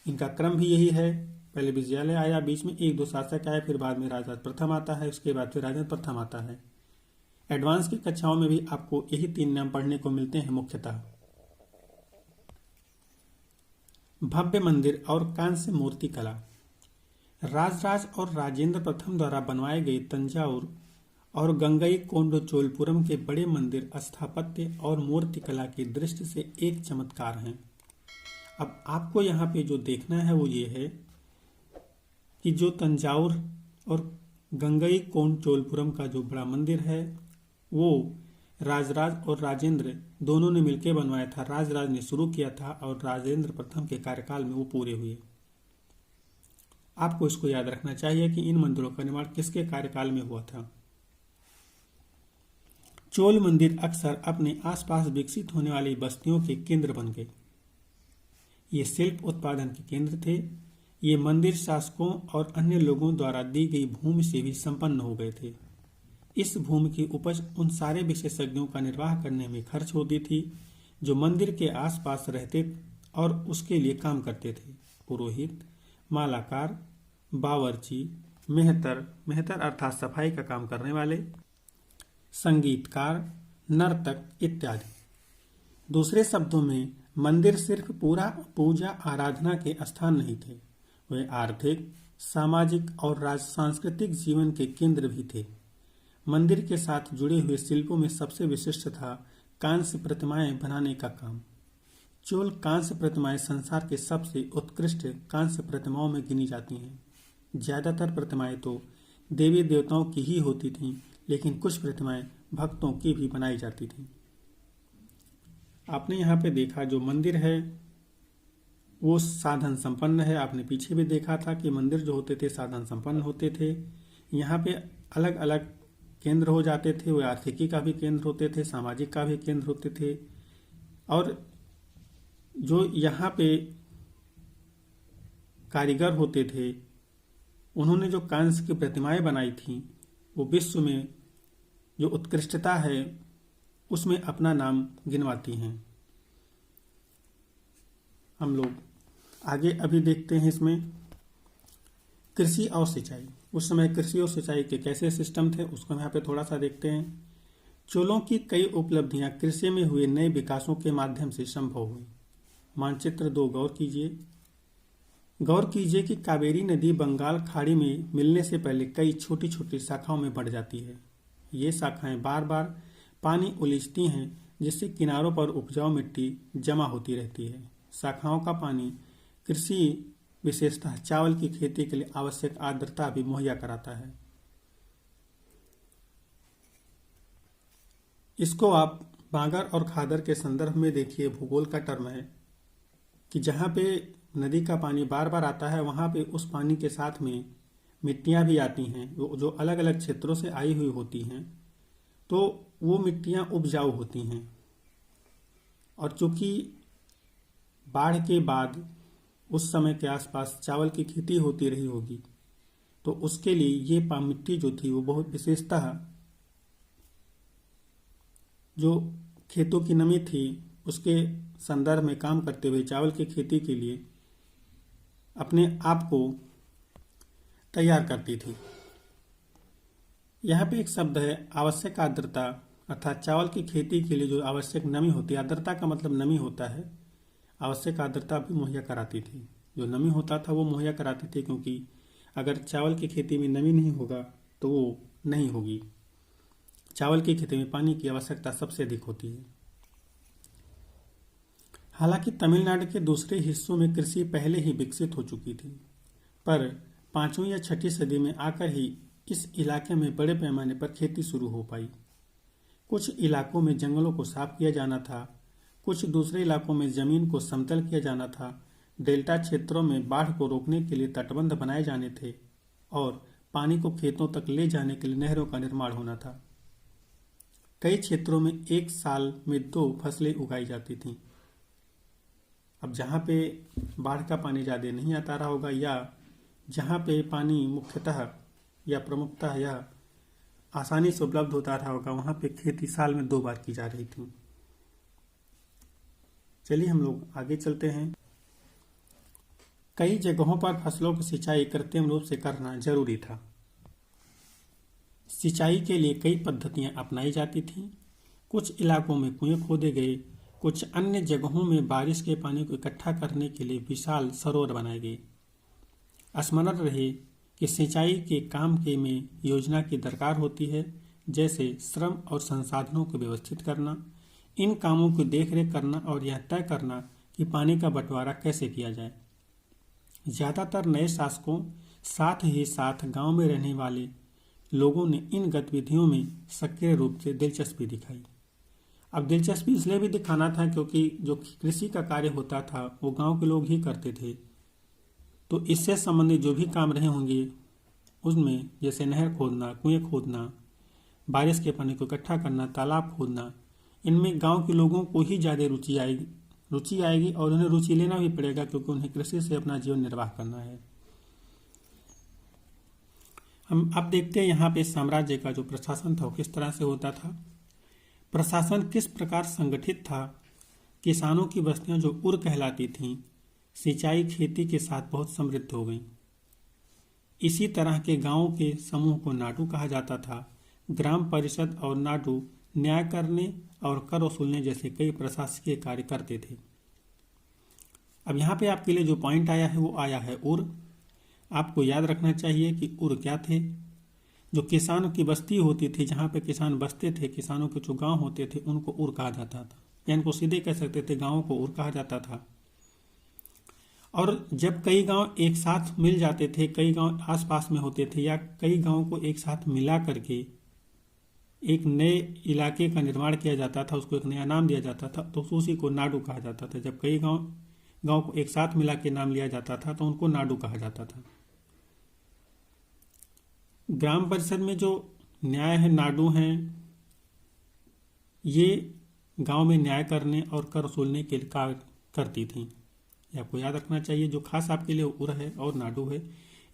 इनका क्रम भी यही है, पहले विजयालय आया, बीच में एक दो शासक आए, फिर बाद में राजराज प्रथम आता है, उसके बाद फिर राजेंद्र प्रथम आता है। एडवांस की कक्षाओं में भी आपको यही तीन नाम पढ़ने को मिलते हैं मुख्यतः। भव्य मंदिर और कांस्य मूर्ति कला। राजराज और राजेंद्र प्रथम द्वारा बनवाए गए तंजावुर और गंगईकोंडचोलपुरम के बड़े मंदिर स्थापत्य और मूर्ति कला की दृष्टि से एक चमत्कार हैं। अब आपको यहाँ पे जो देखना है वो ये है कि जो तंजावुर और गंगईकोंडचोलपुरम का जो बड़ा मंदिर है वो राजराज और राजेंद्र दोनों ने मिलकर बनवाया था। राजराज ने शुरू किया था और राजेंद्र प्रथम के कार्यकाल में वो पूरे हुए। आपको इसको याद रखना चाहिए कि इन मंदिरों का निर्माण किसके कार्यकाल में हुआ था। चोल मंदिर अक्सर अपने आसपास विकसित होने वाली बस्तियों के केंद्र बन गए। ये शिल्प उत्पादन के केंद्र थे। ये मंदिर शासकों और अन्य लोगों द्वारा दी गई भूमि से भी संपन्न हो गए थे। इस भूमि की उपज उन सारे विशेषज्ञों का निर्वाह करने में खर्च होती थी जो मंदिर के आसपास रहते और उसके लिए काम करते थे। पुरोहित, मालाकार, बावर्ची, मेहतर अर्थात सफाई का काम करने वाले, संगीतकार, नर्तक इत्यादि। दूसरे शब्दों में मंदिर सिर्फ पूरा पूजा आराधना के स्थान नहीं थे, वे आर्थिक, सामाजिक और सांस्कृतिक जीवन के केंद्र भी थे। मंदिर के साथ जुड़े हुए शिल्पों में सबसे विशिष्ट था कांस्य प्रतिमाएं बनाने का काम। चोल कांस्य प्रतिमाएं संसार के सबसे उत्कृष्ट कांस्य प्रतिमाओं में गिनी जाती हैं। ज्यादातर प्रतिमाएं तो देवी देवताओं की ही होती थीं, लेकिन कुछ प्रतिमाएं भक्तों की भी बनाई जाती थीं। आपने यहाँ पे देखा जो मंदिर है वो साधन संपन्न है। आपने पीछे भी देखा था कि मंदिर जो होते थे साधन संपन्न होते थे। यहाँ पे अलग अलग केंद्र हो जाते थे, वो आर्थिकी का भी केंद्र होते थे, सामाजिक का भी केंद्र होते थे। और जो यहाँ पे कारीगर होते थे उन्होंने जो कांस्य की प्रतिमाएं बनाई थी वो विश्व में जो उत्कृष्टता है उसमें अपना नाम गिनवाती हैं। हम लोग आगे अभी देखते हैं इसमें कृषि और सिंचाई। उस समय कृषि और सिंचाई के कैसे सिस्टम थे उसको हम यहाँ पे थोड़ा सा देखते हैं। चोलों की कई उपलब्धियां कृषि में हुए नए विकासों के माध्यम से संभव हुई। मानचित्र 2 गौर कीजिए कि कावेरी नदी बंगाल खाड़ी में मिलने से पहले कई छोटी छोटी शाखाओं में बढ़ जाती है। ये शाखाएं बार बार पानी उलीचती हैं जिससे किनारों पर उपजाऊ मिट्टी जमा होती रहती है। शाखाओं का पानी कृषि विशेषतः चावल की खेती के लिए आवश्यक आर्द्रता भी मुहैया कराता है। इसको आप बांगर और खादर के संदर्भ में देखिए। भूगोल का टर्म है कि जहाँ पे नदी का पानी बार बार आता है वहाँ पे उस पानी के साथ में मिट्टियाँ भी आती हैं जो अलग अलग क्षेत्रों से आई हुई होती हैं, तो वो मिट्टियाँ उपजाऊ होती हैं। और चूंकि बाढ़ के बाद उस समय के आसपास चावल की खेती होती रही होगी तो उसके लिए ये मिट्टी जो थी वो बहुत विशेषतः जो खेतों की नमी थी उसके संदर्भ में काम करते हुए चावल की खेती के लिए अपने आप को तैयार करती थी। यहाँ पे एक शब्द है आवश्यक आर्द्रता, अर्थात चावल की खेती के लिए जो आवश्यक नमी होती है, आर्द्रता का मतलब नमी होता है, आवश्यक आर्द्रता भी मुहैया कराती थी। जो नमी होता था वो मुहैया कराती थी, क्योंकि अगर चावल की खेती में नमी नहीं होगा तो वो नहीं होगी। चावल की खेती में पानी की आवश्यकता सबसे अधिक होती है। हालांकि तमिलनाडु के दूसरे हिस्सों में कृषि पहले ही विकसित हो चुकी थी, पर 5वीं या 6वीं सदी में आकर ही इस इलाके में बड़े पैमाने पर खेती शुरू हो पाई। कुछ इलाकों में जंगलों को साफ किया जाना था, कुछ दूसरे इलाकों में जमीन को समतल किया जाना था। डेल्टा क्षेत्रों में बाढ़ को रोकने के लिए तटबंध बनाए जाने थे और पानी को खेतों तक ले जाने के लिए नहरों का निर्माण होना था। कई क्षेत्रों में एक साल में 2 फसलें उगाई जाती थीं। अब जहाँ पे बाढ़ का पानी ज़्यादा नहीं आता रहा होगा या जहाँ पे पानी मुख्यतः या प्रमुखतः या आसानी से उपलब्ध होता रहा होगा, वहाँ पे खेती साल में 2 बार की जा रही थी। चलिए हम लोग आगे चलते हैं। कई जगहों पर फसलों की सिंचाई कृत्रिम रूप से करना जरूरी था। सिंचाई के लिए कई पद्धतियां अपनाई जाती थीं। कुछ इलाकों में कुएं खोदे गए, कुछ अन्य जगहों में बारिश के पानी को इकट्ठा करने के लिए विशाल सरोवर बनाए गए। स्मरण रहे कि सिंचाई के काम के में योजना की दरकार होती है, जैसे श्रम और संसाधनों को व्यवस्थित करना, इन कामों की देखरेख करना और यह तय करना कि पानी का बंटवारा कैसे किया जाए। ज्यादातर नए शासकों साथ ही साथ गांव में रहने वाले लोगों ने इन गतिविधियों में सक्रिय रूप से दिलचस्पी दिखाई। अब दिलचस्पी इसलिए भी दिखाना था क्योंकि जो कृषि का कार्य होता था वो गांव के लोग ही करते थे, तो इससे संबंधित जो भी काम रहे होंगे उसमें जैसे नहर खोदना, कुएं खोदना, बारिश के पानी को इकट्ठा करना, तालाब खोदना, इनमें गांव के लोगों को ही ज़्यादा रुचि आएगी और उन्हें रुचि लेना भी पड़ेगा क्योंकि उन्हें कृषि से अपना जीवन निर्वाह करना है। हम अब देखते हैं यहाँ पे साम्राज्य का जो प्रशासन था वो किस तरह से होता था। प्रशासन किस प्रकार संगठित था। किसानों की बस्तियां जो उर कहलाती थीं, सिंचाई खेती के साथ बहुत समृद्ध हो गईं। इसी तरह के गांवों के समूह को नाडू कहा जाता था। ग्राम परिषद और नाडू न्याय करने और कर वसूलने जैसे कई प्रशासकीय कार्य करते थे। अब यहाँ पे आपके लिए जो पॉइंट आया है वो आया है उर। आपको याद रखना चाहिए कि उर क्या थे। जो किसानों की बस्ती होती थी, जहाँ पे किसान बसते थे, किसानों के जो गांव होते थे, उनको उर कहा जाता था, या इनको सीधे कह सकते थे गांवों को उर कहा जाता था। और जब कई गांव एक साथ मिल जाते थे, कई गांव आसपास में होते थे या कई गांवों को एक साथ मिला करके एक नए इलाके का निर्माण किया जाता था, उसको एक नया नाम दिया जाता था, तो उसी को नाडू कहा जाता था। जब कई गांव को एक साथ मिला के नाम लिया जाता था तो उनको नाडू कहा जाता था। ग्राम परिषद में जो न्याय है, नाडू हैं, ये गांव में न्याय करने और कर वसूलने के लिए कार्य करती थी। ये आपको याद रखना चाहिए। जो खास आपके लिए उर है और नाडू है,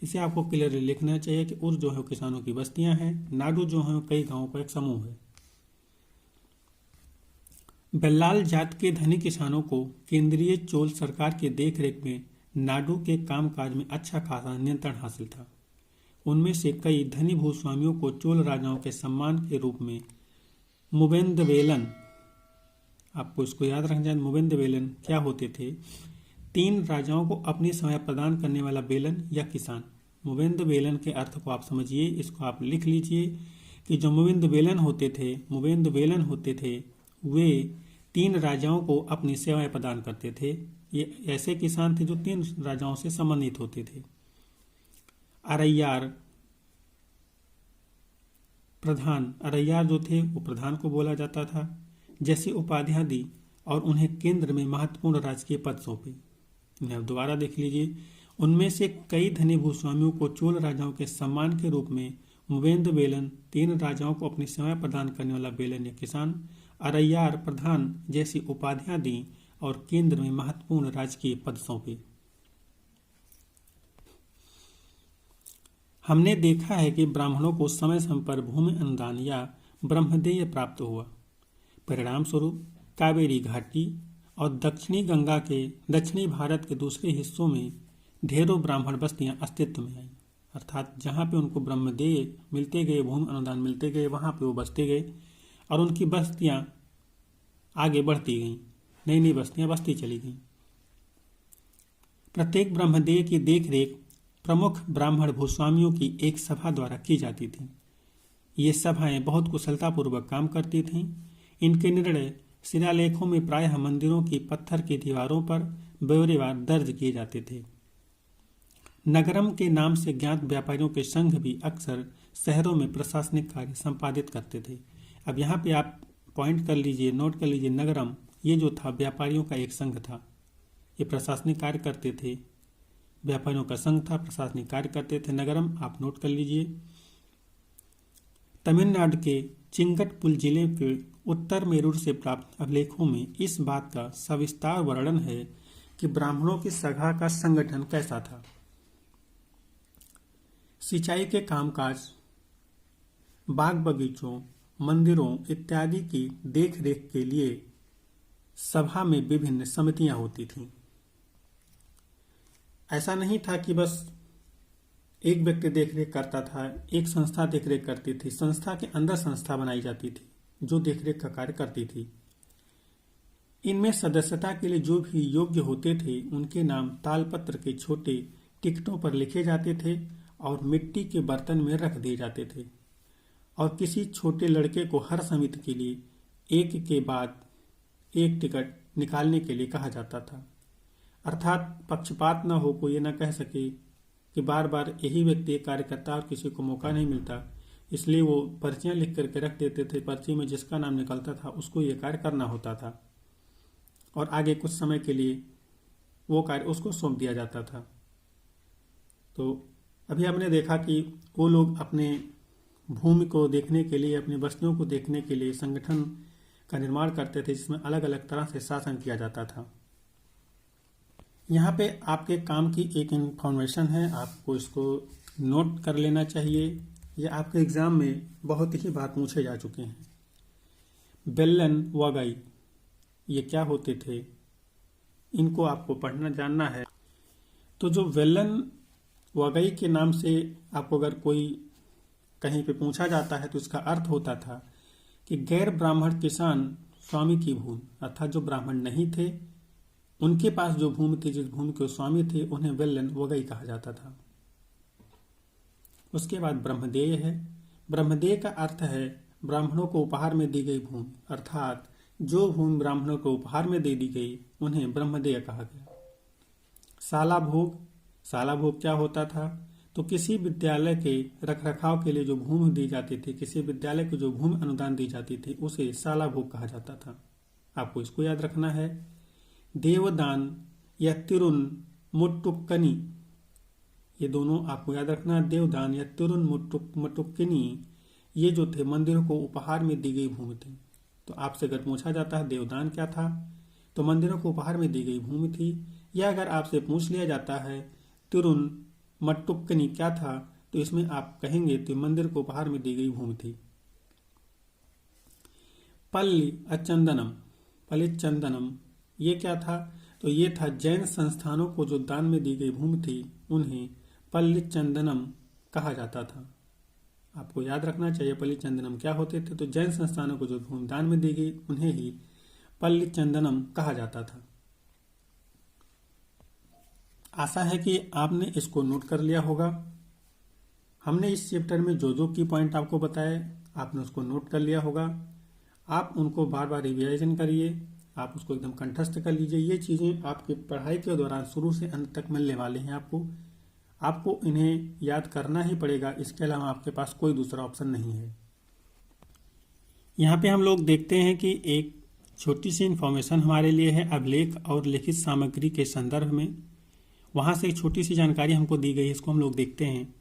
इसे आपको क्लियरली लिखना चाहिए कि उर जो है किसानों की बस्तियां हैं, नाडू जो है कई गांवों का एक समूह है। बल्लाल जात के धनी किसानों को केंद्रीय चोल सरकार की देखरेख में नाडू के कामकाज में अच्छा खासा नियंत्रण हासिल था। उनमें से कई धनी भूस्वामियों को चोल राजाओं के सम्मान के रूप में मुवेंदवेलन, आपको इसको याद रखना चाहिए, मुवेंदवेलन क्या होते थे? 3 राजाओं को अपनी सेवा प्रदान करने वाला बेलन या किसान। मुवेंदवेलन के अर्थ को आप समझिए, इसको आप लिख लीजिए कि जो मुवेंदवेलन होते थे वे 3 राजाओं को अपनी सेवाएं प्रदान करते थे। ये ऐसे किसान थे जो 3 राजाओं से संबंधित होते थे। अरैयार प्रधान, अरैयार जो थे वो प्रधान को बोला जाता था, जैसी उपाधियां दी और उन्हें केंद्र में महत्वपूर्ण राजकीय पद सौंपे। इन्हें अब दोबारा देख लीजिए। उनमें से कई धनी भूस्वामियों को चोल राजाओं के सम्मान के रूप में मुवेंदवेलन, 3 राजाओं को अपनी सेवाएं प्रदान करने वाला बेलन या किसान, अरैयार प्रधान जैसी उपाधियां दी और केंद्र में महत्वपूर्ण राजकीय पद सौंपे। हमने देखा है कि ब्राह्मणों को समय समय पर भूमि अनुदान या ब्रह्मदेय प्राप्त हुआ। परिणाम स्वरूप कावेरी घाटी और दक्षिणी गंगा के दक्षिणी भारत के दूसरे हिस्सों में ढेरों ब्राह्मण बस्तियां अस्तित्व में आईं। अर्थात जहाँ पे उनको ब्रह्मदेय मिलते गए, भूमि अनुदान मिलते गए, वहाँ पे वो बसते गए और उनकी बस्तियां आगे बढ़ती गईं, नई नई बस्तियां बसती चली गईं। प्रत्येक ब्रह्मदेय की देखरेख प्रमुख ब्राह्मण भूस्वामियों की एक सभा द्वारा की जाती थी। ये सभाएं बहुत कुशलतापूर्वक काम करती थीं। इनके निर्णय शिलालेखों में प्रायः मंदिरों की पत्थर की दीवारों पर ब्यौरेवार दर्ज किए जाते थे। नगरम के नाम से ज्ञात व्यापारियों के संघ भी अक्सर शहरों में प्रशासनिक कार्य संपादित करते थे। अब यहाँ पे आप पॉइंट कर लीजिए, नोट कर लीजिए, नगरम ये जो था व्यापारियों का एक संघ था। ये प्रशासनिक कार्य करते थे, व्यापारियों का संघ था, प्रशासनिक कार्य करते थे। नगरम आप नोट कर लीजिए। तमिलनाडु के चिंगटपुल जिले के उत्तर मेरूर से प्राप्त अभिलेखों में इस बात का सविस्तार वर्णन है कि ब्राह्मणों की सभा का संगठन कैसा था। सिंचाई के कामकाज, बाग बगीचों, मंदिरों इत्यादि की देखरेख के लिए सभा में विभिन्न समितियां होती थीं। ऐसा नहीं था कि बस एक व्यक्ति देखरेख करता था, एक संस्था देखरेख करती थी। संस्था के अंदर संस्था बनाई जाती थी जो देखरेख का कार्य करती थी। इनमें सदस्यता के लिए जो भी योग्य होते थे उनके नाम तालपत्र के छोटे टिकटों पर लिखे जाते थे और मिट्टी के बर्तन में रख दिए जाते थे, और किसी छोटे लड़के को हर समिति के लिए एक के बाद एक टिकट निकालने के लिए कहा जाता था। अर्थात पक्षपात न हो, कोई ये न कह सके कि बार बार यही व्यक्ति कार्य करता और किसी को मौका नहीं मिलता, इसलिए वो पर्चियां लिख करके रख देते थे। पर्ची में जिसका नाम निकलता था उसको ये कार्य करना होता था और आगे कुछ समय के लिए वो कार्य उसको सौंप दिया जाता था। तो अभी हमने देखा कि वो लोग अपने भूमि को देखने के लिए, अपनी बस्तियों को देखने के लिए संगठन का निर्माण करते थे जिसमें अलग अलग तरह से शासन किया जाता था। यहाँ पे आपके काम की एक इन्फॉर्मेशन है, आपको इसको नोट कर लेना चाहिए। ये आपके एग्जाम में बहुत ही बार पूछे जा चुके हैं। वेल्लन वगाई ये क्या होते थे, इनको आपको पढ़ना जानना है। तो जो वेल्लन वगाई के नाम से आपको अगर कोई कहीं पे पूछा जाता है तो इसका अर्थ होता था कि गैर ब्राह्मण किसान स्वामी की भूमि, अर्थात जो ब्राह्मण नहीं थे उनके पास जो भूमि थी, जिस भूमि के स्वामी थे, उन्हें वेल्लन वगाई कहा जाता था। उसके बाद ब्रह्मदेय है। ब्रह्मदेय का अर्थ है ब्राह्मणों को उपहार में दी गई भूमि, अर्थात जो भूमि ब्राह्मणों को उपहार में दे दी गई उन्हें ब्रह्मदेय कहा गया। साला भोग, साला भोग क्या होता था, तो किसी विद्यालय के रखरखाव के लिए जो भूमि दी जाती थी, किसी विद्यालय को जो भूमि अनुदान दी जाती थी उसे साला भोग कहा जाता था। आपको इसको याद रखना है। देवदान या तिरुन मुट्टुक्कनी, ये दोनों आपको याद रखना। देवदान या तिरुन मुट्टुक्कनी ये जो थे मंदिरों को उपहार में दी गई भूमि थी। तो आपसे अगर पूछा जाता है देवदान क्या था, तो मंदिरों को उपहार में दी गई भूमि थी। या अगर आपसे पूछ लिया जाता है तिरुन मट्टुक्कनी क्या था, तो इसमें आप कहेंगे तो मंदिर को उपहार में दी गई भूमि थी। पल्ली अचंदनम, पलिचंदनम ये क्या था, तो ये था जैन संस्थानों को जो दान में दी गई भूमि थी उन्हें पल्लिचंदनम कहा जाता था। आपको याद रखना चाहिए पल्लिचंदनम क्या होते थे। तो जैन संस्थानों को जो भूमि दान में दी गई उन्हें ही पल्लिचंदनम कहा जाता था। आशा है कि आपने इसको नोट कर लिया होगा। हमने इस चैप्टर में जो जो की पॉइंट आपको बताए आपने उसको नोट कर लिया होगा। आप उनको बार बार रिविजन करिए, आप उसको एकदम कंठस्थ कर लीजिए। ये चीज़ें आपकी पढ़ाई के दौरान शुरू से अंत तक मिलने वाले हैं। आपको इन्हें याद करना ही पड़ेगा, इसके अलावा आपके पास कोई दूसरा ऑप्शन नहीं है। यहाँ पे हम लोग देखते हैं कि एक छोटी सी इन्फॉर्मेशन हमारे लिए है अभिलेख और लिखित सामग्री के संदर्भ में। वहाँ से एक छोटी सी जानकारी हमको दी गई है, इसको हम लोग देखते हैं।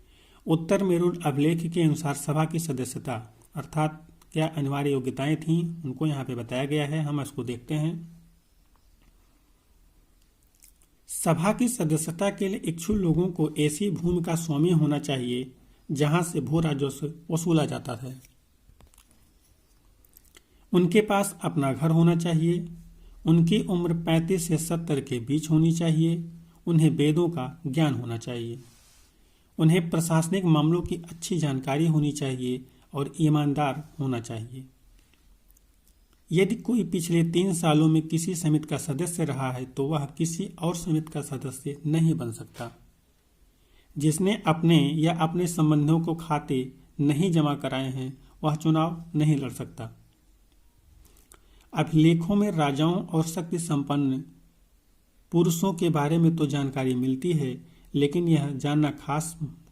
उत्तर मेरूर अभिलेख के अनुसार सभा की सदस्यता अर्थात क्या अनिवार्य योग्यताएं थीं उनको यहाँ पे बताया गया है। हम इसको देखते हैं। सभा की सदस्यता के लिए इच्छुक लोगों को ऐसी भूमि का स्वामी होना चाहिए जहां से भू राजस्व वसूला जाता है। उनके पास अपना घर होना चाहिए। उनकी उम्र 35 से 70 के बीच होनी चाहिए। उन्हें वेदों का ज्ञान होना चाहिए। उन्हें प्रशासनिक मामलों की अच्छी जानकारी होनी चाहिए और ईमानदार होना चाहिए। यदि कोई पिछले 3 सालों में किसी समिति का सदस्य रहा है तो वह किसी और समिति का सदस्य नहीं बन सकता। जिसने अपने या अपने संबंधियों को खाते नहीं जमा कराए हैं वह चुनाव नहीं लड़ सकता। अभिलेखों में राजाओं और शक्ति संपन्न पुरुषों के बारे में तो जानकारी मिलती है, लेकिन यह जानना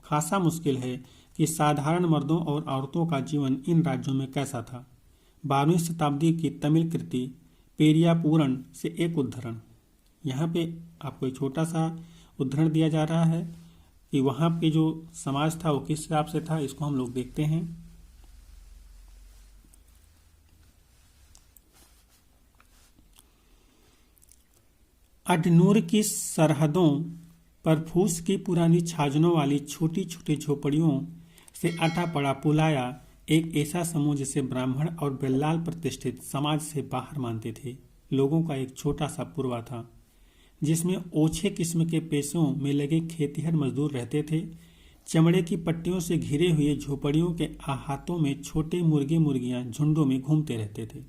खासा मुश्किल है कि साधारण मर्दों और औरतों का जीवन इन राज्यों में कैसा था। 12वीं शताब्दी की तमिल कृति पेरियापुरन से एक उद्धरण। यहाँ पे आपको एक छोटा सा उद्धरण दिया जा रहा है कि वहाँ पे जो समाज था वो किस हिसाब से था, इसको हम लोग देखते हैं। अडनूर की सरहदों पर फूस की पुरानी छाजनों वाली छोटी छोटी झोपड़ियों से अटा पड़ा पुलाया एक ऐसा समूह जिसे ब्राह्मण और बेल्लाल प्रतिष्ठित समाज से बाहर मानते थे लोगों का एक छोटा सा पुरवा था, जिसमें ओछे किस्म के पेशों में लगे खेतिहर मजदूर रहते थे। चमड़े की पट्टियों से घिरे हुए झोपड़ियों के आहातों में छोटे मुर्गे मुर्गियां झुंडों में घूमते रहते थे।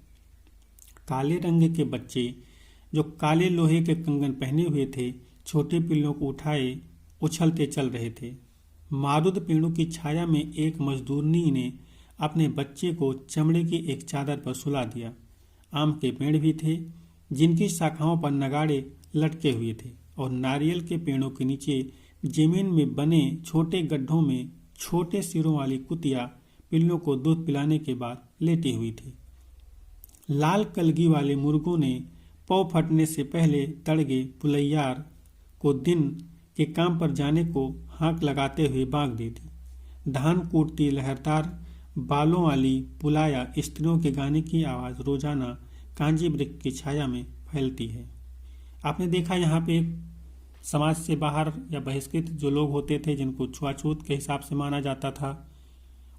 काले रंग के बच्चे जो काले लोहे के कंगन पहने हुए थे छोटे पिल्लों को उठाए उछलते चल रहे थे। मारुद पेड़ों की छाया में एक मजदूरनी ने अपने बच्चे को चमड़े की एक चादर पर सुला दिया। आम के पेड़ भी थे जिनकी शाखाओं पर नगाड़े लटके हुए थे और नारियल के पेड़ों के नीचे जमीन में बने छोटे गड्ढों में छोटे सिरों वाली कुतिया पिल्लों को दूध पिलाने के बाद लेटी हुई थी। लाल कलगी वाले मुर्गों ने पौ फटने से पहले तड़गे पुलैयार को दिन के काम पर जाने को हाँक लगाते हुए बांग दी थी। धान कूटती लहरदार बालों वाली पुलाया स्त्रियों के गाने की आवाज रोजाना कांजी वृक्ष की छाया में फैलती है। आपने देखा यहाँ पे समाज से बाहर या बहिष्कृत जो लोग होते थे जिनको छुआछूत के हिसाब से माना जाता था,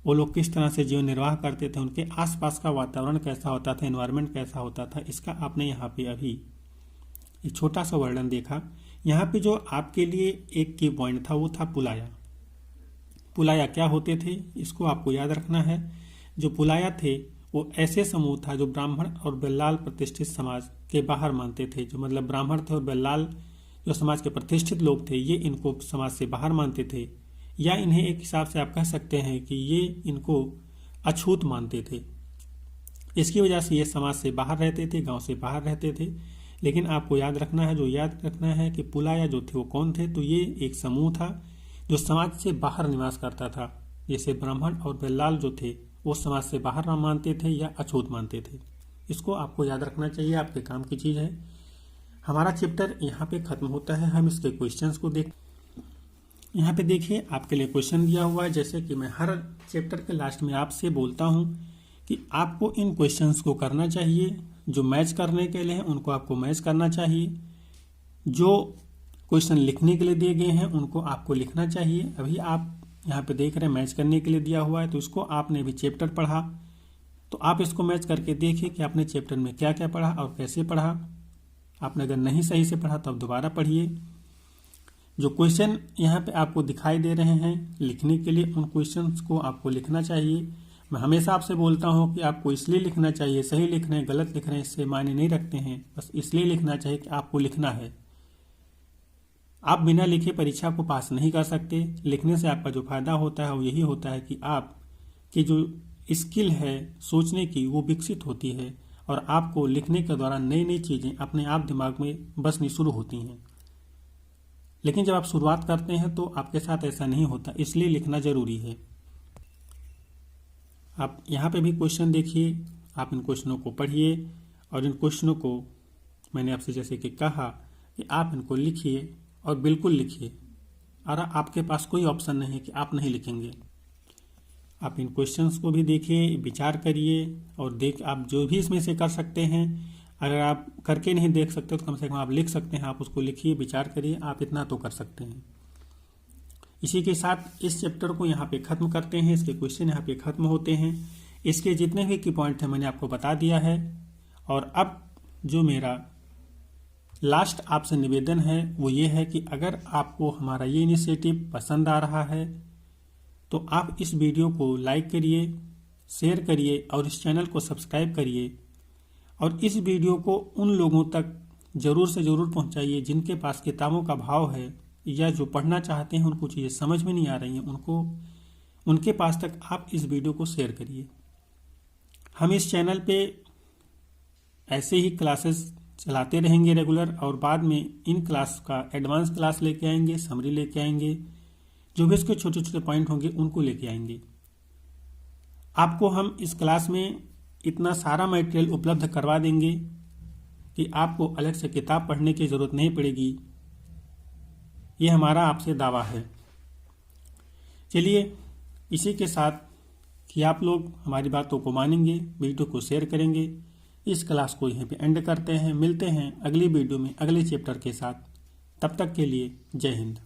वो लोग किस तरह से जीवन निर्वाह करते थे, उनके आसपास का वातावरण कैसा होता था, एनवायरनमेंट कैसा होता था, इसका आपने यहाँ पे अभी एक छोटा सा वर्णन देखा। यहाँ पे जो आपके लिए एक की पॉइंट था वो था पुलाया। पुलाया क्या होते थे इसको आपको याद रखना है। जो पुलाया थे वो ऐसे समूह था जो ब्राह्मण और बेल्लाल प्रतिष्ठित समाज के बाहर मानते थे। जो मतलब ब्राह्मण थे और बेल्लाल जो समाज के प्रतिष्ठित लोग थे ये इनको समाज से बाहर मानते थे, या इन्हें एक हिसाब से आप कह सकते हैं कि ये इनको अछूत मानते थे। इसकी वजह से ये समाज से बाहर रहते थे, गांव से बाहर रहते थे। लेकिन आपको याद रखना है कि पुलाया जो थे वो कौन थे, तो ये एक समूह था जो समाज से बाहर निवास करता था। जैसे ब्राह्मण और बेल्लाल जो थे वो समाज से बाहर मानते थे या अछूत मानते थे। इसको आपको याद रखना चाहिए, आपके काम की चीज़ है। हमारा चैप्टर यहाँ पे खत्म होता है। हम इसके क्वेश्चंस को देख यहाँ पे देखिए आपके लिए क्वेश्चन दिया हुआ है। जैसे कि मैं हर चैप्टर के लास्ट में आपसे बोलता हूँ कि आपको इन क्वेश्चंस को करना चाहिए। जो मैच करने के लिए हैं उनको आपको मैच करना चाहिए। जो क्वेश्चन लिखने के लिए दिए गए हैं उनको आपको लिखना चाहिए। अभी आप यहाँ पे देख रहे हैं मैच करने के लिए दिया हुआ है, तो इसको आपने अभी चैप्टर पढ़ा तो आप इसको मैच करके देखिए कि आपने चैप्टर में क्या क्या पढ़ा और कैसे पढ़ा। आपने अगर नहीं सही से पढ़ा तो आप दोबारा पढ़िए। जो क्वेश्चन यहाँ पे आपको दिखाई दे रहे हैं लिखने के लिए, उन क्वेश्चंस को आपको लिखना चाहिए। मैं हमेशा आपसे बोलता हूँ कि आपको इसलिए लिखना चाहिए, सही लिख रहे हैं गलत लिख रहे हैं इससे मायने नहीं रखते हैं, बस इसलिए लिखना चाहिए कि आपको लिखना है। आप बिना लिखे परीक्षा को पास नहीं कर सकते। लिखने से आपका जो फायदा होता है वो यही होता है कि आप की जो स्किल है सोचने की वो विकसित होती है और आपको लिखने के दौरान नई नई चीज़ें अपने आप दिमाग में बसनी शुरू होती हैं। लेकिन जब आप शुरुआत करते हैं तो आपके साथ ऐसा नहीं होता, इसलिए लिखना जरूरी है। आप यहाँ पे भी क्वेश्चन देखिए, आप इन क्वेश्चनों को पढ़िए और इन क्वेश्चनों को मैंने आपसे जैसे कि कहा कि आप इनको लिखिए और बिल्कुल लिखिए। और आपके पास कोई ऑप्शन नहीं है कि आप नहीं लिखेंगे। आप इन क्वेश्चंस को भी देखिए, विचार करिए और आप जो भी इसमें से कर सकते हैं, अगर आप करके नहीं देख सकते तो कम से कम आप लिख सकते हैं। आप उसको लिखिए, विचार करिए, आप इतना तो कर सकते हैं। इसी के साथ इस चैप्टर को यहाँ पे ख़त्म करते हैं। इसके क्वेश्चन यहाँ पे ख़त्म होते हैं। इसके जितने भी की पॉइंट थे मैंने आपको बता दिया है। और अब जो मेरा लास्ट आपसे निवेदन है वो ये है कि अगर आपको हमारा ये इनिशिएटिव पसंद आ रहा है तो आप इस वीडियो को लाइक करिए, शेयर करिए और इस चैनल को सब्सक्राइब करिए। और इस वीडियो को उन लोगों तक ज़रूर से ज़रूर पहुंचाइए जिनके पास किताबों का भाव है या जो पढ़ना चाहते हैं, उनको चीज़ें समझ में नहीं आ रही हैं, उनके पास तक आप इस वीडियो को शेयर करिए। हम इस चैनल पे ऐसे ही क्लासेस चलाते रहेंगे रेगुलर, और बाद में इन क्लास का एडवांस क्लास लेके आएंगे, समरी लेके आएंगे, जो भी इसके छोटे छोटे पॉइंट होंगे उनको लेके आएंगे। आपको हम इस क्लास में इतना सारा मटेरियल उपलब्ध करवा देंगे कि आपको अलग से किताब पढ़ने की ज़रूरत नहीं पड़ेगी। ये हमारा आपसे दावा है। चलिए, इसी के साथ कि आप लोग हमारी बातों को मानेंगे, वीडियो को शेयर करेंगे, इस क्लास को यहीं पे एंड करते हैं। मिलते हैं अगली वीडियो में अगले चैप्टर के साथ। तब तक के लिए जय हिंद।